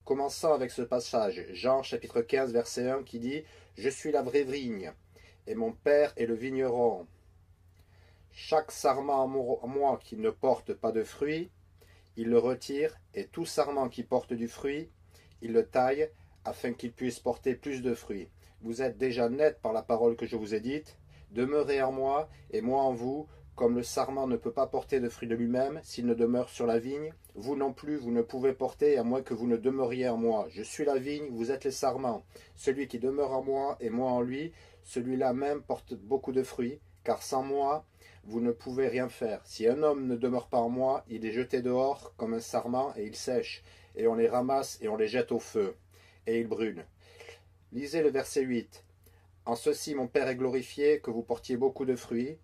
Commençons avec ce passage, Jean chapitre 15 verset 1 qui dit « Je suis la vraie vigne, et mon Père est le vigneron. Chaque sarment en moi qui ne porte pas de fruit, il le retire, et tout sarment qui porte du fruit, il le taille, afin qu'il puisse porter plus de fruits. Vous êtes déjà nets par la parole que je vous ai dite. Demeurez en moi, et moi en vous, comme le sarment ne peut pas porter de fruits de lui-même s'il ne demeure sur la vigne, vous non plus, vous ne pouvez porter à moins que vous ne demeuriez en moi. Je suis la vigne, vous êtes les sarments. Celui qui demeure en moi et moi en lui, celui-là même porte beaucoup de fruits, car sans moi, vous ne pouvez rien faire. Si un homme ne demeure pas en moi, il est jeté dehors comme un sarment et il sèche, et on les ramasse et on les jette au feu, et ils brûlent. Lisez le verset 8. En ceci mon Père est glorifié, que vous portiez beaucoup de fruits,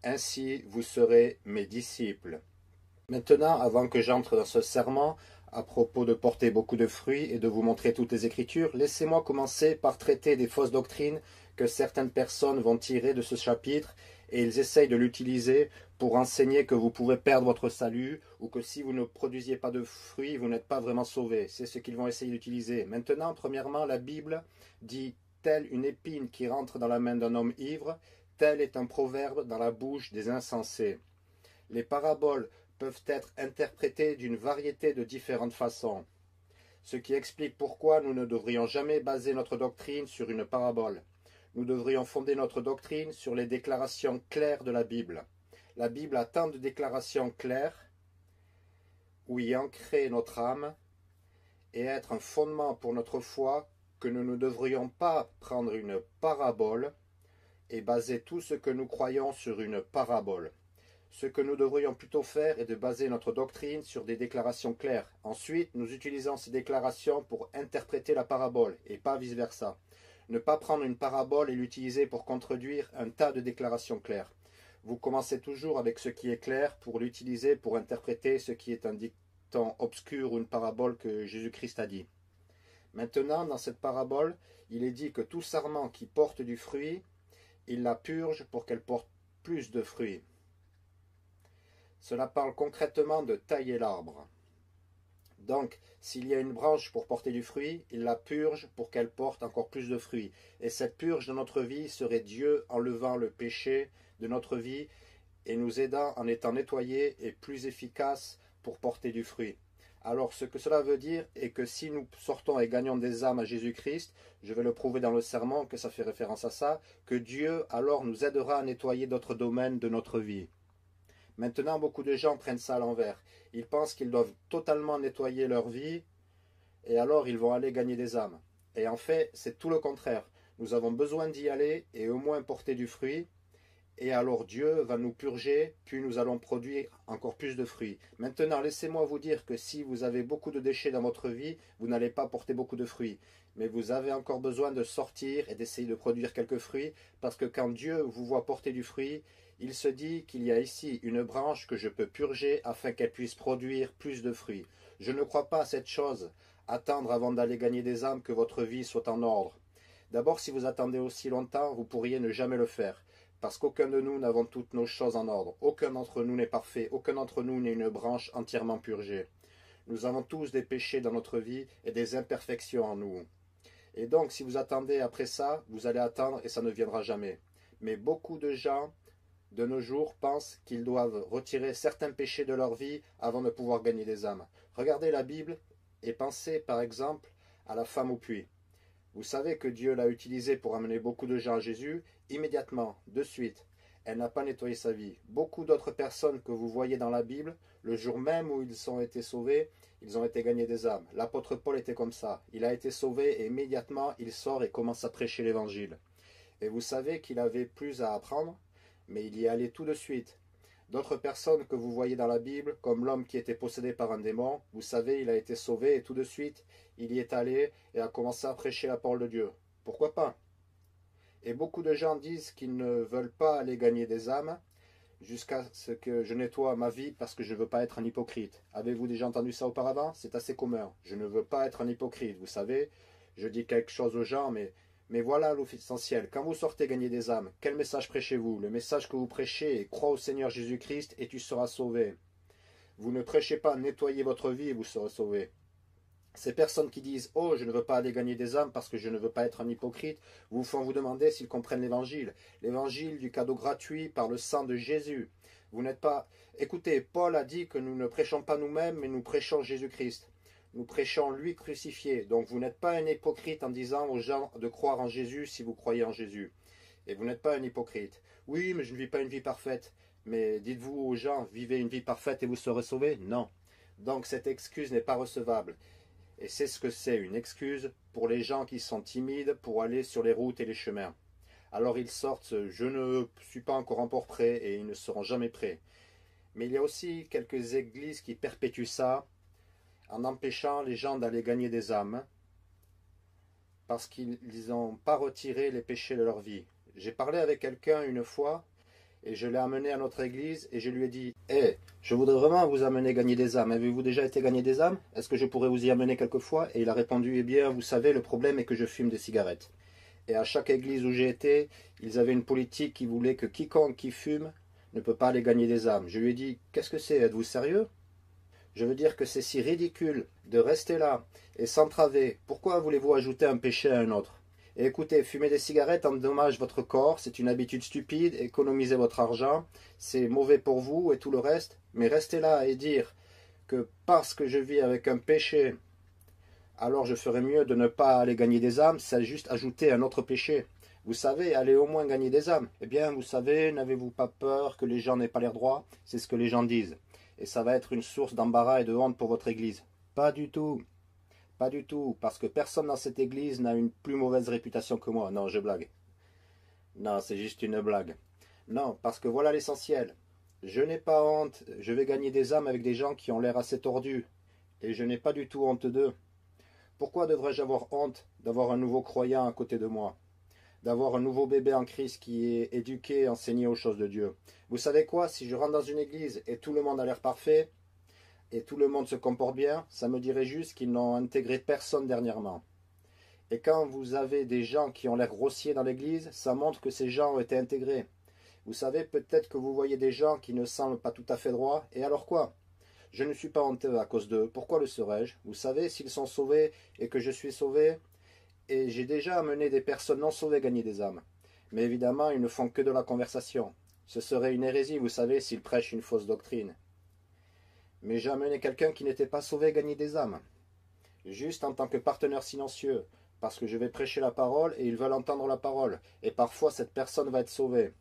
ainsi vous serez mes disciples. Maintenant, avant que j'entre dans ce serment, à propos de porter beaucoup de fruits et de vous montrer toutes les Écritures, laissez-moi commencer par traiter des fausses doctrines que certaines personnes vont tirer de ce chapitre, et ils essayent de l'utiliser pour enseigner que vous pouvez perdre votre salut, ou que si vous ne produisiez pas de fruits, vous n'êtes pas vraiment sauvé. C'est ce qu'ils vont essayer d'utiliser. Maintenant, premièrement, la Bible dit « telle une épine qui rentre dans la main d'un homme ivre », tel est un proverbe dans la bouche des insensés. Les paraboles peuvent être interprétées d'une variété de différentes façons, ce qui explique pourquoi nous ne devrions jamais baser notre doctrine sur une parabole. Nous devrions fonder notre doctrine sur les déclarations claires de la Bible. La Bible a tant de déclarations claires où y ancrer notre âme et être un fondement pour notre foi que nous ne devrions pas prendre une parabole et baser tout ce que nous croyons sur une parabole. Ce que nous devrions plutôt faire est de baser notre doctrine sur des déclarations claires. Ensuite, nous utilisons ces déclarations pour interpréter la parabole, et pas vice-versa. Ne pas prendre une parabole et l'utiliser pour contredire un tas de déclarations claires. Vous commencez toujours avec ce qui est clair pour l'utiliser pour interpréter ce qui est un dicton obscur ou une parabole que Jésus-Christ a dit. Maintenant, dans cette parabole, il est dit que tout sarment qui porte du fruit, il la purge pour qu'elle porte plus de fruits. Cela parle concrètement de tailler l'arbre. Donc, s'il y a une branche pour porter du fruit, il la purge pour qu'elle porte encore plus de fruits. Et cette purge de notre vie serait Dieu enlevant le péché de notre vie et nous aidant en étant nettoyés et plus efficaces pour porter du fruit. Alors, ce que cela veut dire est que si nous sortons et gagnons des âmes à Jésus-Christ, je vais le prouver dans le sermon que ça fait référence à ça, que Dieu alors nous aidera à nettoyer d'autres domaines de notre vie. Maintenant, beaucoup de gens prennent ça à l'envers. Ils pensent qu'ils doivent totalement nettoyer leur vie et alors ils vont aller gagner des âmes. Et en fait, c'est tout le contraire. Nous avons besoin d'y aller et au moins porter du fruit. Et alors Dieu va nous purger, puis nous allons produire encore plus de fruits. Maintenant, laissez-moi vous dire que si vous avez beaucoup de déchets dans votre vie, vous n'allez pas porter beaucoup de fruits. Mais vous avez encore besoin de sortir et d'essayer de produire quelques fruits, parce que quand Dieu vous voit porter du fruit, il se dit qu'il y a ici une branche que je peux purger afin qu'elle puisse produire plus de fruits. Je ne crois pas à cette chose, attendre avant d'aller gagner des âmes que votre vie soit en ordre. D'abord, si vous attendez aussi longtemps, vous pourriez ne jamais le faire. Parce qu'aucun de nous n'avons toutes nos choses en ordre. Aucun d'entre nous n'est parfait. Aucun d'entre nous n'est une branche entièrement purgée. Nous avons tous des péchés dans notre vie et des imperfections en nous. Et donc, si vous attendez après ça, vous allez attendre et ça ne viendra jamais. Mais beaucoup de gens, de nos jours, pensent qu'ils doivent retirer certains péchés de leur vie avant de pouvoir gagner des âmes. Regardez la Bible et pensez par exemple à la femme au puits. Vous savez que Dieu l'a utilisée pour amener beaucoup de gens à Jésus, immédiatement, de suite. Elle n'a pas nettoyé sa vie. Beaucoup d'autres personnes que vous voyez dans la Bible, le jour même où ils ont été sauvés, ils ont été gagnés des âmes. L'apôtre Paul était comme ça. Il a été sauvé et immédiatement il sort et commence à prêcher l'évangile. Et vous savez qu'il avait plus à apprendre, mais il y allait tout de suite. D'autres personnes que vous voyez dans la Bible, comme l'homme qui était possédé par un démon, vous savez, il a été sauvé et tout de suite, il y est allé et a commencé à prêcher la parole de Dieu. Pourquoi pas? Et beaucoup de gens disent qu'ils ne veulent pas aller gagner des âmes jusqu'à ce que je nettoie ma vie parce que je ne veux pas être un hypocrite. Avez-vous déjà entendu ça auparavant? C'est assez commun. Je ne veux pas être un hypocrite, vous savez. Je dis quelque chose aux gens, mais voilà l'essentiel. Quand vous sortez gagner des âmes, quel message prêchez-vous? Le message que vous prêchez est « Crois au Seigneur Jésus-Christ et tu seras sauvé ». Vous ne prêchez pas « Nettoyez votre vie et vous serez sauvé ». Ces personnes qui disent « Oh, je ne veux pas aller gagner des âmes parce que je ne veux pas être un hypocrite », vous font vous demander s'ils comprennent l'évangile. L'évangile du cadeau gratuit par le sang de Jésus. Vous n'êtes pas... Écoutez, Paul a dit que nous ne prêchons pas nous-mêmes, mais nous prêchons Jésus-Christ. Nous prêchons lui crucifié. Donc vous n'êtes pas un hypocrite en disant aux gens de croire en Jésus si vous croyez en Jésus. Et vous n'êtes pas un hypocrite. Oui, mais je ne vis pas une vie parfaite. Mais dites-vous aux gens, vivez une vie parfaite et vous serez sauvés? Non. Donc cette excuse n'est pas recevable. Et c'est ce que c'est, une excuse pour les gens qui sont timides pour aller sur les routes et les chemins. Alors ils sortent, je ne suis pas encore prêt, et ils ne seront jamais prêts. Mais il y a aussi quelques églises qui perpétuent ça en empêchant les gens d'aller gagner des âmes parce qu'ils n'ont pas retiré les péchés de leur vie. J'ai parlé avec quelqu'un une fois et je l'ai amené à notre église et je lui ai dit « Hé, je voudrais vraiment vous amener gagner des âmes. Avez-vous déjà été gagner des âmes? Est-ce que je pourrais vous y amener quelquefois ?» Et il a répondu « Eh bien, vous savez, le problème est que je fume des cigarettes. » Et à chaque église où j'ai été, ils avaient une politique qui voulait que quiconque qui fume ne peut pas aller gagner des âmes. Je lui ai dit « Qu'est-ce que c'est? Êtes-vous sérieux? » Je veux dire que c'est si ridicule de rester là et s'entraver. Pourquoi voulez-vous ajouter un péché à un autre? Et écoutez, fumer des cigarettes endommage votre corps, c'est une habitude stupide, économisez votre argent, c'est mauvais pour vous et tout le reste. Mais rester là et dire que parce que je vis avec un péché, alors je ferais mieux de ne pas aller gagner des âmes, c'est juste ajouter un autre péché. Vous savez, allez au moins gagner des âmes. Eh bien, vous savez, n'avez-vous pas peur que les gens n'aient pas l'air droit? C'est ce que les gens disent. Et ça va être une source d'embarras et de honte pour votre église. Pas du tout. Pas du tout. Parce que personne dans cette église n'a une plus mauvaise réputation que moi. Non, je blague. Non, c'est juste une blague. Non, parce que voilà l'essentiel. Je n'ai pas honte. Je vais gagner des âmes avec des gens qui ont l'air assez tordus. Et je n'ai pas du tout honte d'eux. Pourquoi devrais-je avoir honte d'avoir un nouveau croyant à côté de moi? D'avoir un nouveau bébé en Christ qui est éduqué, enseigné aux choses de Dieu. Vous savez quoi? Si je rentre dans une église et tout le monde a l'air parfait, et tout le monde se comporte bien, ça me dirait juste qu'ils n'ont intégré personne dernièrement. Et quand vous avez des gens qui ont l'air grossiers dans l'église, ça montre que ces gens ont été intégrés. Vous savez, peut-être que vous voyez des gens qui ne semblent pas tout à fait droits, et alors quoi? Je ne suis pas honteux à cause d'eux, pourquoi le serais-je? Vous savez, s'ils sont sauvés et que je suis sauvé, et j'ai déjà amené des personnes non sauvées gagner des âmes. Mais évidemment, ils ne font que de la conversation. Ce serait une hérésie, vous savez, s'ils prêchent une fausse doctrine. Mais j'ai amené quelqu'un qui n'était pas sauvé gagner des âmes. Juste en tant que partenaire silencieux, parce que je vais prêcher la parole et ils veulent entendre la parole. Et parfois, cette personne va être sauvée.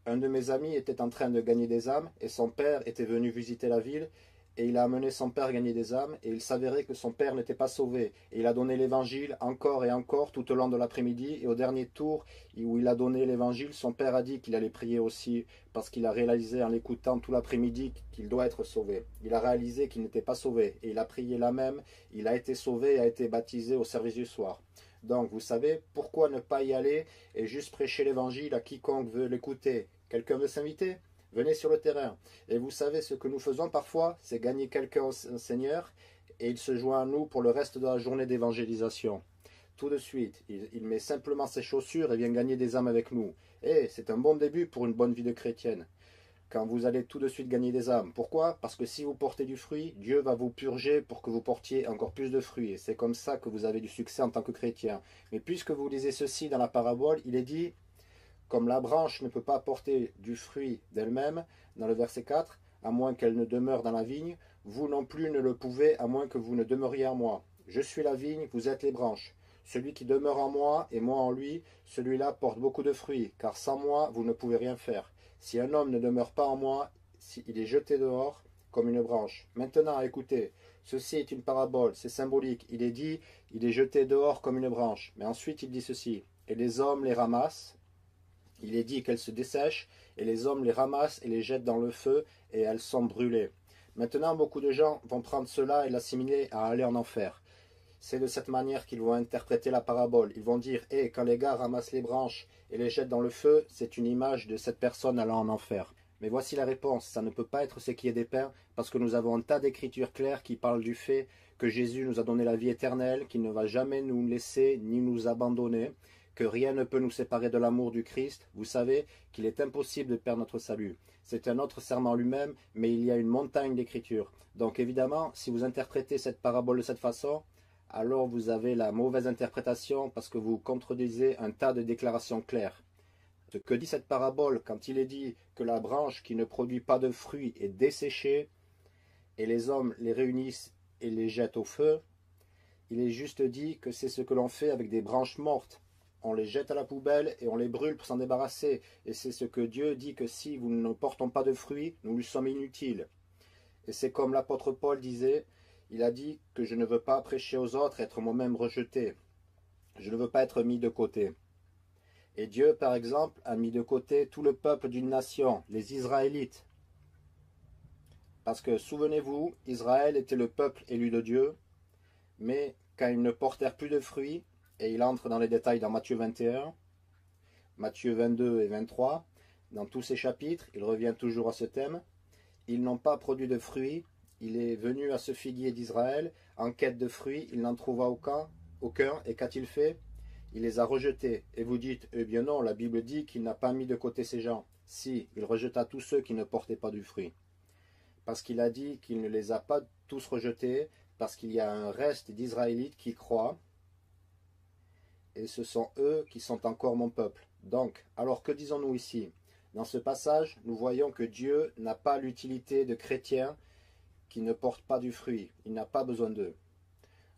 Un de mes amis était en train de gagner des âmes et son père était venu visiter la ville et il a amené son père gagner des âmes et il s'avérait que son père n'était pas sauvé. Et il a donné l'évangile encore et encore tout au long de l'après-midi et au dernier tour où il a donné l'évangile, son père a dit qu'il allait prier aussi parce qu'il a réalisé en l'écoutant tout l'après-midi qu'il doit être sauvé. Il a réalisé qu'il n'était pas sauvé et il a prié là même, il a été sauvé et a été baptisé au service du soir. Donc vous savez, pourquoi ne pas y aller et juste prêcher l'évangile à quiconque veut l'écouter? Quelqu'un veut s'inviter? Venez sur le terrain. Et vous savez ce que nous faisons parfois, c'est gagner quelqu'un au Seigneur et il se joint à nous pour le reste de la journée d'évangélisation. Tout de suite, il met simplement ses chaussures et vient gagner des âmes avec nous. Et c'est un bon début pour une bonne vie de chrétienne. Quand vous allez tout de suite gagner des âmes. Pourquoi? Parce que si vous portez du fruit, Dieu va vous purger pour que vous portiez encore plus de fruits. Et c'est comme ça que vous avez du succès en tant que chrétien. Mais puisque vous lisez ceci dans la parabole, il est dit... Comme la branche ne peut pas porter du fruit d'elle-même, dans le verset 4, à moins qu'elle ne demeure dans la vigne, vous non plus ne le pouvez à moins que vous ne demeuriez en moi. Je suis la vigne, vous êtes les branches. Celui qui demeure en moi et moi en lui, celui-là porte beaucoup de fruits, car sans moi vous ne pouvez rien faire. Si un homme ne demeure pas en moi, il est jeté dehors comme une branche. Maintenant, écoutez, ceci est une parabole, c'est symbolique. Il est dit, il est jeté dehors comme une branche. Mais ensuite il dit ceci, et les hommes les ramassent. Il est dit qu'elles se dessèchent, et les hommes les ramassent et les jettent dans le feu, et elles sont brûlées. Maintenant, beaucoup de gens vont prendre cela et l'assimiler à aller en enfer. C'est de cette manière qu'ils vont interpréter la parabole. Ils vont dire, quand les gars ramassent les branches et les jettent dans le feu, c'est une image de cette personne allant en enfer. Mais voici la réponse, ça ne peut pas être ce qui est dépeint, parce que nous avons un tas d'écritures claires qui parlent du fait que Jésus nous a donné la vie éternelle, qu'il ne va jamais nous laisser ni nous abandonner, que rien ne peut nous séparer de l'amour du Christ, vous savez qu'il est impossible de perdre notre salut. C'est un autre serment lui-même, mais il y a une montagne d'écriture. Donc évidemment, si vous interprétez cette parabole de cette façon, alors vous avez la mauvaise interprétation parce que vous contredisez un tas de déclarations claires. Ce que dit cette parabole quand il est dit que la branche qui ne produit pas de fruits est desséchée et les hommes les réunissent et les jettent au feu, il est juste dit que c'est ce que l'on fait avec des branches mortes. On les jette à la poubelle et on les brûle pour s'en débarrasser. Et c'est ce que Dieu dit que si nous ne portons pas de fruits, nous lui sommes inutiles. Et c'est comme l'apôtre Paul disait, il a dit que je ne veux pas prêcher aux autres, être moi-même rejeté. Je ne veux pas être mis de côté. Et Dieu, par exemple, a mis de côté tout le peuple d'une nation, les Israélites. Parce que, souvenez-vous, Israël était le peuple élu de Dieu, mais quand ils ne portèrent plus de fruits, et il entre dans les détails dans Matthieu 21, Matthieu 22 et 23, dans tous ces chapitres, il revient toujours à ce thème, ils n'ont pas produit de fruits, il est venu à ce figuier d'Israël, en quête de fruits, il n'en trouva aucun, et qu'a-t-il fait? Il les a rejetés. Et vous dites, eh bien non, la Bible dit qu'il n'a pas mis de côté ces gens. Si, il rejeta tous ceux qui ne portaient pas du fruit. Parce qu'il a dit qu'il ne les a pas tous rejetés, parce qu'il y a un reste d'Israélites qui croient, et ce sont eux qui sont encore mon peuple. Donc, alors que disons-nous ici? Dans ce passage, nous voyons que Dieu n'a pas l'utilité de chrétiens qui ne portent pas du fruit. Il n'a pas besoin d'eux.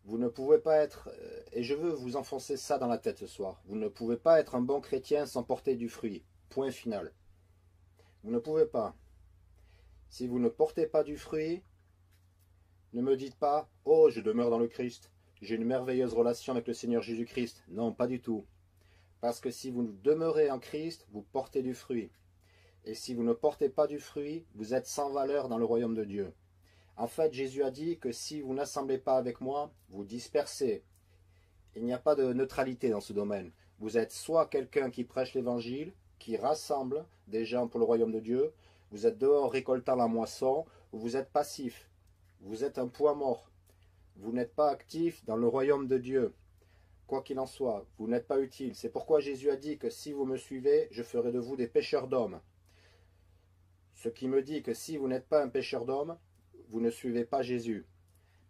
Vous ne pouvez pas être, et je veux vous enfoncer ça dans la tête ce soir, vous ne pouvez pas être un bon chrétien sans porter du fruit. Point final. Vous ne pouvez pas. Si vous ne portez pas du fruit, ne me dites pas « Oh, je demeure dans le Christ, j'ai une merveilleuse relation avec le Seigneur Jésus-Christ ». Non, pas du tout. Parce que si vous demeurez en Christ, vous portez du fruit. Et si vous ne portez pas du fruit, vous êtes sans valeur dans le royaume de Dieu. En fait, Jésus a dit que si vous n'assemblez pas avec moi, vous dispersez. Il n'y a pas de neutralité dans ce domaine. Vous êtes soit quelqu'un qui prêche l'évangile, qui rassemble des gens pour le royaume de Dieu, vous êtes dehors récoltant la moisson, ou vous êtes passif. Vous êtes un poids mort. Vous n'êtes pas actif dans le royaume de Dieu. Quoi qu'il en soit, vous n'êtes pas utile. C'est pourquoi Jésus a dit que si vous me suivez, je ferai de vous des pêcheurs d'hommes. Ce qui me dit que si vous n'êtes pas un pêcheur d'hommes, vous ne suivez pas Jésus.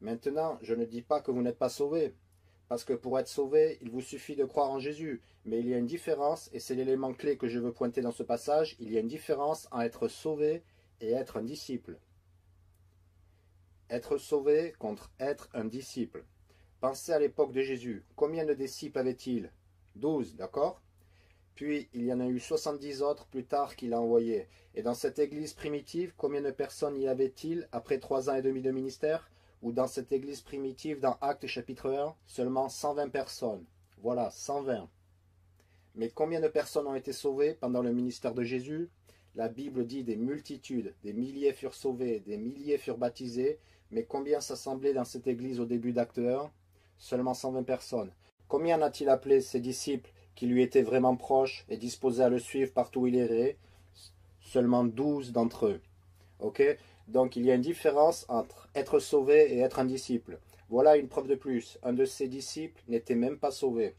Maintenant, je ne dis pas que vous n'êtes pas sauvé, parce que pour être sauvé, il vous suffit de croire en Jésus. Mais il y a une différence, et c'est l'élément clé que je veux pointer dans ce passage, il y a une différence en être sauvé et être un disciple. Être sauvé contre être un disciple. Pensez à l'époque de Jésus. Combien de disciples avait-il? 12, d'accord? Puis il y en a eu 70 autres plus tard qu'il a envoyés. Et dans cette église primitive, combien de personnes y avait-il après 3 ans et demi de ministère? Ou dans cette église primitive, dans Actes chapitre 1, seulement 120 personnes. Voilà, 120. Mais combien de personnes ont été sauvées pendant le ministère de Jésus? La Bible dit des multitudes, des milliers furent sauvés, des milliers furent baptisés. Mais combien s'assemblaient dans cette église au début d'Acte 1? Seulement 120 personnes. Combien a-t-il appelé ses disciples qui lui étaient vraiment proches et disposés à le suivre partout où il irait? Seulement 12 d'entre eux. Ok? Donc il y a une différence entre être sauvé et être un disciple. Voilà une preuve de plus. Un de ses disciples n'était même pas sauvé.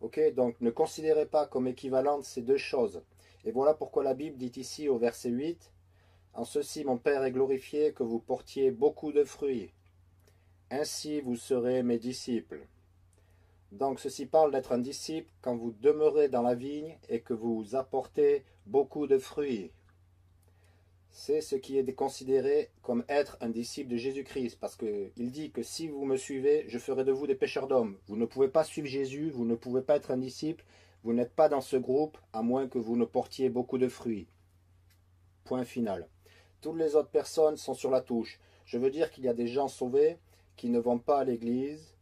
Ok? Donc ne considérez pas comme équivalentes ces deux choses. Et voilà pourquoi la Bible dit ici au verset 8, « En ceci mon Père est glorifié, que vous portiez beaucoup de fruits. Ainsi vous serez mes disciples. » Donc ceci parle d'être un disciple quand vous demeurez dans la vigne et que vous apportez beaucoup de fruits. C'est ce qui est considéré comme être un disciple de Jésus-Christ, parce qu'il dit que si vous me suivez, je ferai de vous des pêcheurs d'hommes. Vous ne pouvez pas suivre Jésus, vous ne pouvez pas être un disciple, vous n'êtes pas dans ce groupe, à moins que vous ne portiez beaucoup de fruits. Point final. Toutes les autres personnes sont sur la touche. Je veux dire qu'il y a des gens sauvés qui ne vont pas à l'église,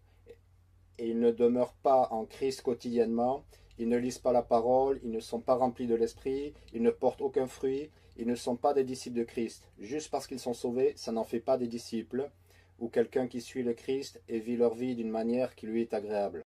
et ils ne demeurent pas en Christ quotidiennement, ils ne lisent pas la parole, ils ne sont pas remplis de l'esprit, ils ne portent aucun fruit, ils ne sont pas des disciples de Christ. Juste parce qu'ils sont sauvés, ça n'en fait pas des disciples, ou quelqu'un qui suit le Christ et vit leur vie d'une manière qui lui est agréable.